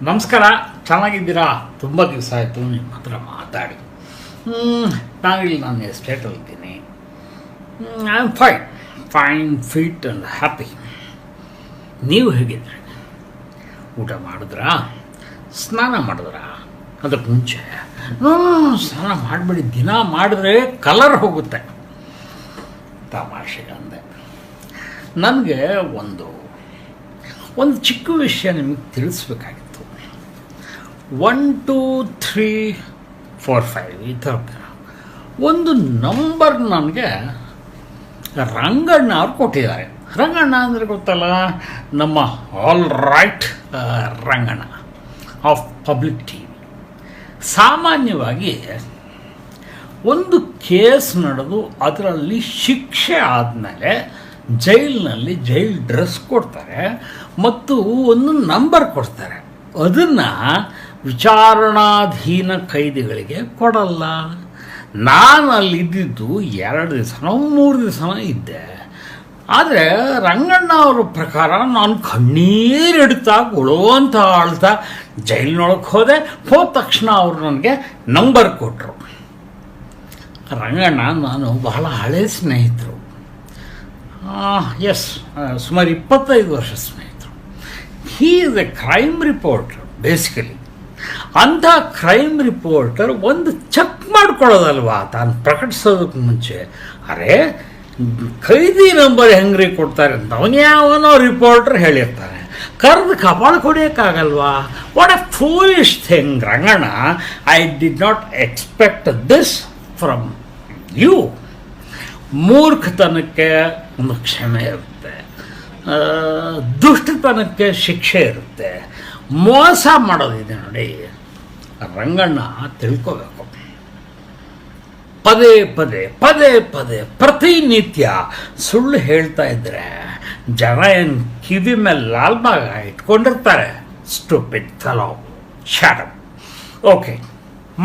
ನಮಸ್ಕಾರ, ಚೆನ್ನಾಗಿದ್ದೀರಾ? ತುಂಬ ದಿವಸ ಆಯಿತು ನಿಮ್ಮ ಹತ್ರ ಮಾತಾಡಿ. ನಾನಿಲ್ಲಿ ನಾನು ಎಸ್ಟೇಟಲ್ಲಿದ್ದೀನಿ. I am fine fit and happy. ನೀವು ಹೇಗಿದ್ರಿ? ಊಟ ಮಾಡಿದ್ರಾ? ಸ್ನಾನ ಮಾಡಿದ್ರಾ? ಅದಕ್ಕೆ ಮುಂಚೆ ಸ್ನಾನ ಮಾಡಿಬಿಡಿ. ದಿನ ಮಾಡಿದ್ರೆ ಕಲರ್ ಹೋಗುತ್ತೆ. ತಮಾಷೆಗೆ ಅಂದೆ. ನನಗೆ ಒಂದು ಚಿಕ್ಕ ವಿಷಯ ನಿಮಗೆ ತಿಳಿಸ್ಬೇಕಾಗಿತ್ತು. 1 2 3 4 5 ಈ ಥರ ಒಂದು ನಂಬರ್ ನನಗೆ ರಂಗಣ್ಣ ಅವ್ರು ಕೊಟ್ಟಿದ್ದಾರೆ. ರಂಗಣ್ಣ ಅಂದರೆ ಗೊತ್ತಲ್ಲ, ನಮ್ಮ all right Ranganna of public TV. ಸಾಮಾನ್ಯವಾಗಿ ಒಂದು ಕೇಸ್ ನಡೆದು ಅದರಲ್ಲಿ ಶಿಕ್ಷೆ ಆದಮೇಲೆ ಜೈಲ್ ಡ್ರೆಸ್ ಕೊಡ್ತಾರೆ ಮತ್ತು ಒಂದು ನಂಬರ್ ಕೊಡ್ತಾರೆ. ಅದನ್ನು ವಿಚಾರಣಾಧೀನ ಕೈದಿಗಳಿಗೆ ಕೊಡಲ್ಲ. ನಾನು ಅಲ್ಲಿದ್ದು 2 ದಿವಸನೋ 3 ದಿವಸನೋ ಇದ್ದೆ. ಆದರೆ ರಂಗಣ್ಣ ಅವ್ರ ಪ್ರಕಾರ ನಾನು ಕಣ್ಣೀರಿಡ್ತಾ ಗುಳುವಂತ ಆಳ್ತಾ ಜೈಲಿನೊಳಗೆ ಹೋದ ತಕ್ಷಣ ಅವರು ನನಗೆ ನಂಬರ್ ಕೊಟ್ಟರು. ರಂಗಣ್ಣ ನಾನು ಬಹಳ ಹಳೆ ಸ್ನೇಹಿತರು. ಸುಮಾರು 25 ವರ್ಷ ಸ್ನೇಹಿತರು. He is A crime reporter basically. ಅಂಥ ಕ್ರೈಮ್ ರಿಪೋರ್ಟರ್ ಒಂದು ಚೆಕ್ ಮಾಡ್ಕೊಳ್ಳೋದಲ್ವಾ ತಾನು ಪ್ರಕಟಿಸೋದಕ್ಕೆ ಮುಂಚೆ. ಅರೆ, ಖೈದಿ ನಂಬರ್ ಹೆಂಗ್ರಿ ಕೊಡ್ತಾರೆ ಅಂತ ಅವನ್ಯಾವನೋ ರಿಪೋರ್ಟರ್ ಹೇಳಿರ್ತಾನೆ. ಕರೆದು ಕಪಾಳ ಕೊಡೋಕ್ಕಾಗಲ್ವಾ? What a foolish thing Ranganna. I did not expect this from you. ಮೂರ್ಖತನಕ್ಕೆ ಒಂದು ಕ್ಷಮೆ ಇರುತ್ತೆ, ದುಷ್ಟತನಕ್ಕೆ ಶಿಕ್ಷೆ ಇರುತ್ತೆ, ಮೋಸ ಮಾಡೋದಿದೆ ನೋಡಿ. ರಂಗಣ್ಣ ತಿಳ್ಕೋಬೇಕು. ಪದೇ ಪದೇ ಪ್ರತಿನಿತ್ಯ ಸುಳ್ಳು ಹೇಳ್ತಾ ಇದ್ರೆ ಜನ ಏನು ಕಿವಿ ಮೇಲೆ ಲಾಲ್ಬಾಗ ಇಟ್ಕೊಂಡಿರ್ತಾರೆ. Stupid fellow, shut up. Okay,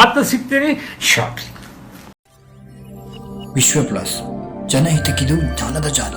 ಮತ್ತೆ ಸಿಗ್ತೀನಿ ಶಾರ್ಟ್ಲಿ. ವಿಶ್ವ ಪ್ಲಸ್, ಜನಹಿತಕ್ಕಿದು ಜಾಲದ ಜಾಲ.